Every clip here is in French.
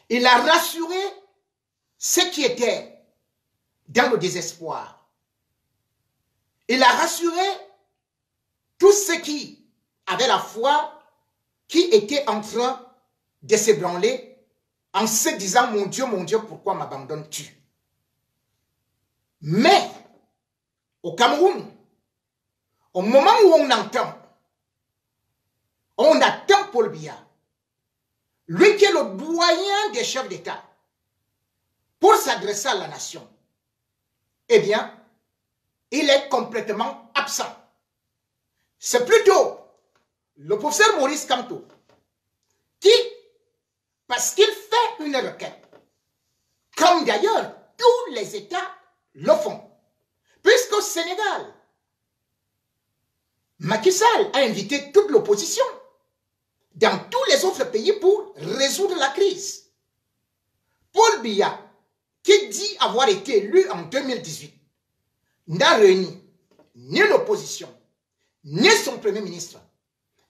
Il a rassuré ceux qui étaient dans le désespoir. Il a rassuré tous ceux qui avaient la foi, qui étaient en train de s'ébranler en se disant, mon Dieu, pourquoi m'abandonnes-tu? Mais, au Cameroun, au moment où on attend Paul Biya, lui qui est le doyen des chefs d'État, pour s'adresser à la nation, eh bien, il est complètement absent. C'est plutôt le professeur Maurice Kamto qui, parce qu'il fait une requête, comme d'ailleurs tous les États le font, puisqu'au Sénégal, Macky Sall a invité toute l'opposition dans tous les autres pays pour résoudre la crise. Paul Biya, qui dit avoir été élu en 2018, n'a réuni ni l'opposition, ni son premier ministre.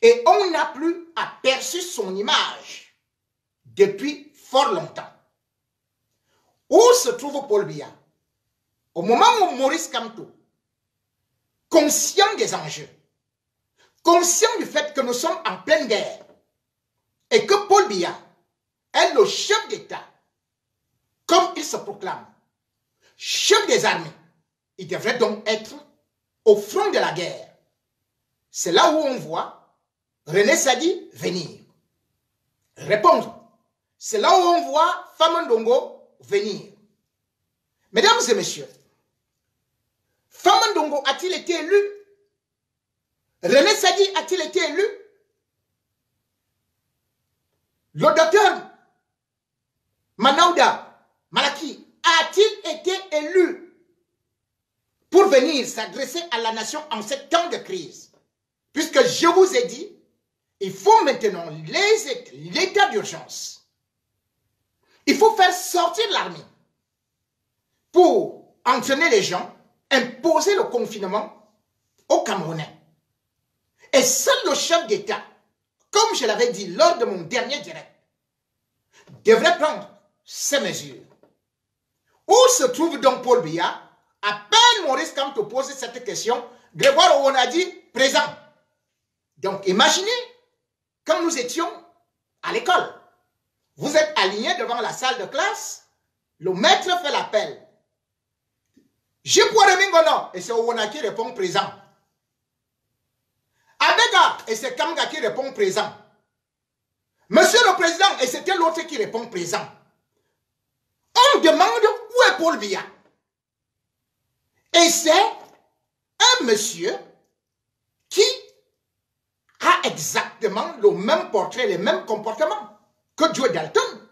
Et on n'a plus aperçu son image depuis fort longtemps. Où se trouve Paul Biya? Au moment où Maurice Kamto, conscient des enjeux, conscient du fait que nous sommes en pleine guerre, et que Paul Biya est le chef d'État, comme il se proclame, chef des armées, il devrait donc être au front de la guerre. C'est là où on voit René Sadi venir, répondre. C'est là où on voit Famandongo venir. Mesdames et messieurs, Famandongo a-t-il été élu? René Sadi a-t-il été élu? Le docteur Manauda Malaki a-t-il été élu pour venir s'adresser à la nation en ce temps de crise? Puisque je vous ai dit, il faut maintenant l'état d'urgence. Il faut faire sortir l'armée pour entraîner les gens, imposer le confinement aux Camerounais. Et seul le chef d'État, comme je l'avais dit lors de mon dernier direct, devrait prendre ces mesures. Où se trouve donc Paul Biya? À peine Maurice Kamto pose cette question, Grégoire Owon a dit présent. Donc imaginez, quand nous étions à l'école, vous êtes alignés devant la salle de classe, le maître fait l'appel. Je pourrais Mingono, et c'est Owona qui répond présent. Abega, et c'est Kamga qui répond présent. Monsieur le Président, et c'était l'autre qui répond présent. On demande où est Paul Biya. Et c'est un monsieur qui a exactement le même portrait, les mêmes comportements que Joe Dalton,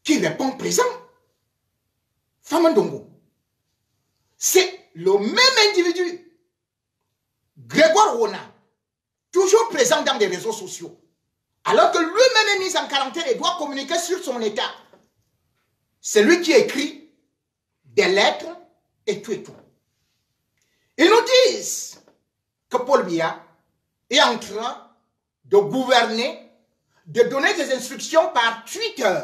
qui répond présent. Famandongo. C'est le même individu. Grégoire Owona, toujours présent dans des réseaux sociaux, alors que lui-même est mis en quarantaine et doit communiquer sur son état. C'est lui qui écrit des lettres et tout et tout. Ils nous disent que Paul Biya est en train de gouverner, de donner des instructions par Twitter.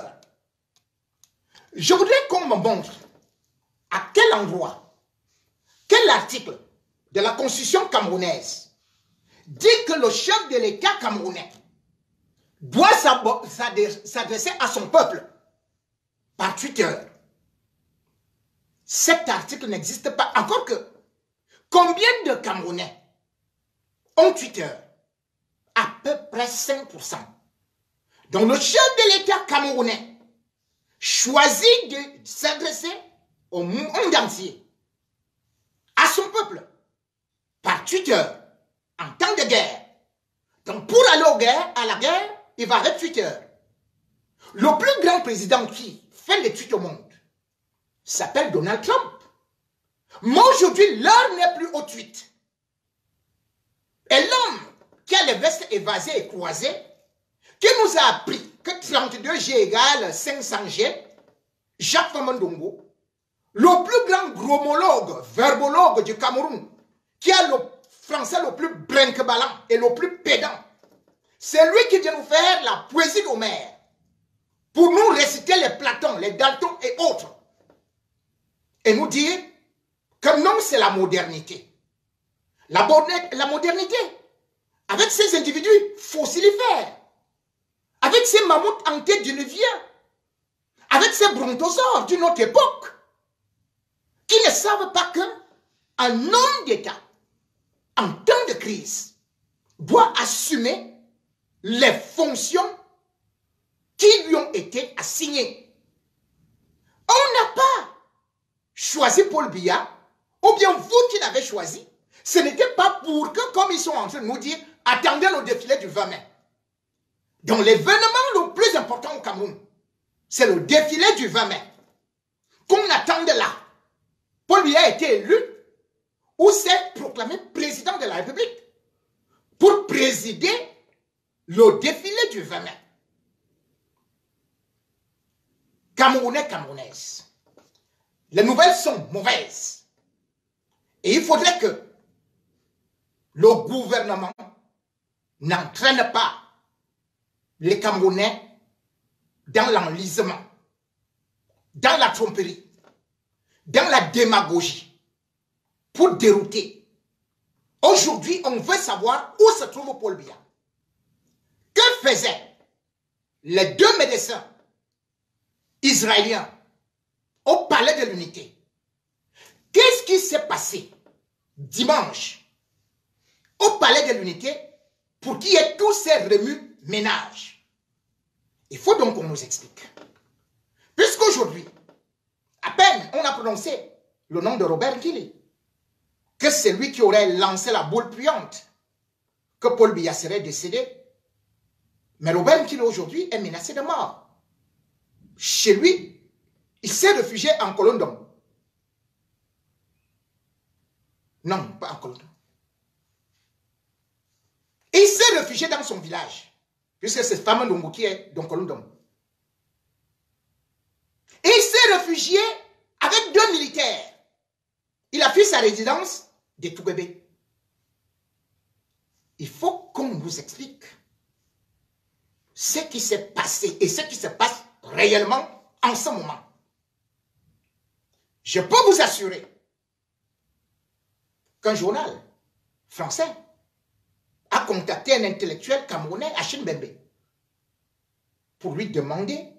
Je voudrais qu'on me montre à quel endroit, quel article de la Constitution camerounaise dit que le chef de l'État camerounais doit s'adresser à son peuple par Twitter. Cet article n'existe pas. Encore que, combien de Camerounais ont Twitter? À peu près 5%. Donc le chef de l'État camerounais choisit de s'adresser au monde entier, à son peuple, par Twitter, en temps de guerre. Donc pour aller à la guerre, il va avec Twitter. Le plus grand président qui fait les tweets au monde s'appelle Donald Trump. Mais aujourd'hui, l'heure n'est plus au tweet. Et l'homme qui a les vestes évasées et croisées, qui nous a appris que 32G égale 500G, Jacques Famandongo, le plus grand gromologue, verbologue du Cameroun, qui a le français le plus brinque-ballant et le plus pédant, C'est lui qui vient nous faire la poésie d'Homère pour nous réciter les Platon, les Dalton et autres. Et nous dire que non, c'est la modernité. La modernité, avec ces individus fossilifères, avec ces mammouths antédiluviens, avec ces brontosaures d'une autre époque, qui ne savent pas qu'un homme d'État, en temps de crise, doit assumer les fonctions qui lui ont été assignées. On n'a pas choisi Paul Biya, ou bien vous qui l'avez choisi, ce n'était pas pour que, comme ils sont en train de nous dire, attendez le défilé du 20 mai. Donc l'événement le plus important au Cameroun, c'est le défilé du 20 mai. Qu'on attende là. Paul Biya a été élu ou s'est proclamé président de la République pour présider le défilé du 20 mai. Camerounais, Camerounaises, les nouvelles sont mauvaises. Et il faudrait que le gouvernement n'entraîne pas les Camerounais dans l'enlisement, dans la tromperie, dans la démagogie, pour dérouter. Aujourd'hui, on veut savoir où se trouve Paul Biya. Que faisaient les deux médecins israéliens au palais de l'Unité? Qu'est-ce qui s'est passé dimanche au palais de l'Unité pour qu'il y ait tous ces remue-ménages? Il faut donc qu'on nous explique. Puisqu'aujourd'hui, à peine on a prononcé le nom de Robert Nkili, que c'est lui qui aurait lancé la boule puante, que Paul Biya serait décédé. Mais Robert Nkili aujourd'hui est menacé de mort. Chez lui, il s'est réfugié en Colondom. Non, pas en Colondom. Il s'est réfugié dans son village, puisque c'est Femme Ndongo qui est dans Colondom. Et il s'est réfugié avec 2 militaires. Il a fait sa résidence de Toubébé. Il faut qu'on nous explique ce qui s'est passé et ce qui se passe réellement en ce moment. Je peux vous assurer qu'un journal français a contacté un intellectuel camerounais, Achille Mbembe, pour lui demander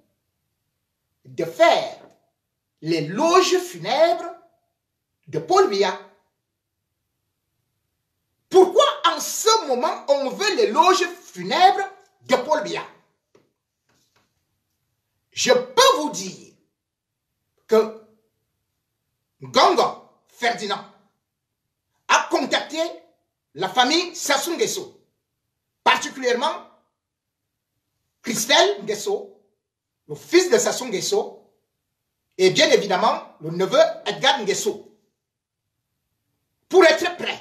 de faire les loges funèbres de Paul Biya. Pourquoi en ce moment on veut les loges funèbres de Paul Biya? Je peux vous dire que Gongo Ferdinand a contacté la famille Sassou Nguesso, particulièrement Christelle Nguesso, le fils de Sassou Nguesso, et bien évidemment le neveu Edgar Nguesso, pour être prêt.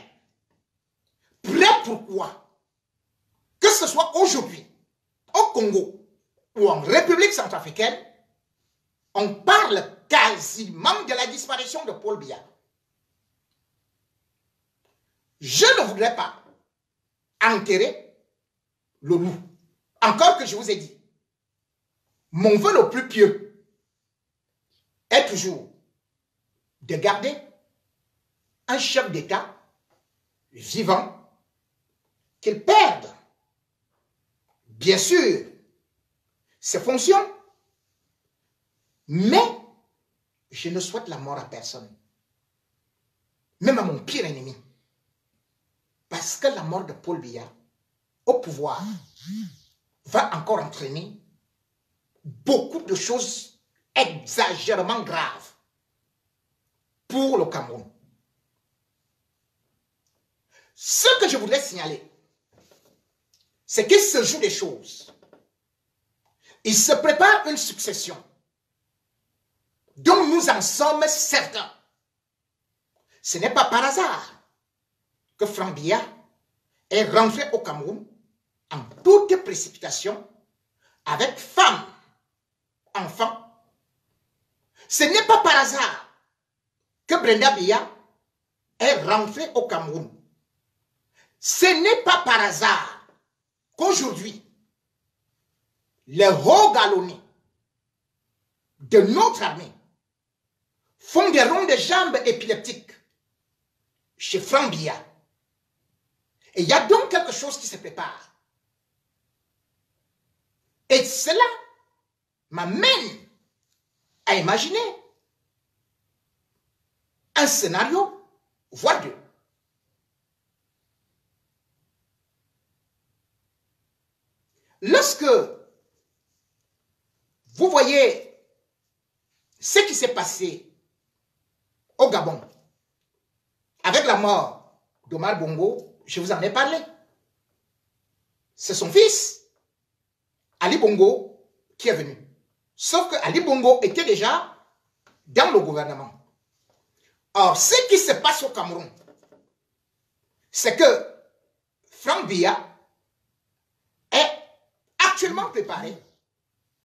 Prêt pourquoi? Que ce soit aujourd'hui, au Congo ou en République centrafricaine, on parle quasiment de la disparition de Paul Biya. Je ne voudrais pas enterrer le loup. Encore que je vous ai dit, mon vœu le plus pieux est toujours de garder un chef d'État vivant, qu'il perde, bien sûr, ses fonctions, mais je ne souhaite la mort à personne, même à mon pire ennemi. Parce que la mort de Paul Biya au pouvoir va encore entraîner beaucoup de choses exagérément graves pour le Cameroun. Ce que je voudrais signaler, c'est qu'il se joue des choses. Il se prépare une succession dont nous en sommes certains. Ce n'est pas par hasard que Franck Biya est rentré au Cameroun en toute précipitation avec femmes, enfants. Ce n'est pas par hasard que Brenda Biya est rentrée au Cameroun. Ce n'est pas par hasard qu'aujourd'hui, les hauts galonnés de notre armée font des ronds de jambes épileptiques chez Franck Biya. Et il y a donc quelque chose qui se prépare. Et cela m'amène à imaginer un scénario, voire deux. Lorsque vous voyez ce qui s'est passé au Gabon avec la mort d'Omar Bongo, je vous en ai parlé. C'est son fils, Ali Bongo, qui est venu. Sauf que Ali Bongo était déjà dans le gouvernement. Or, ce qui se passe au Cameroun, c'est que Franck Biya est actuellement préparé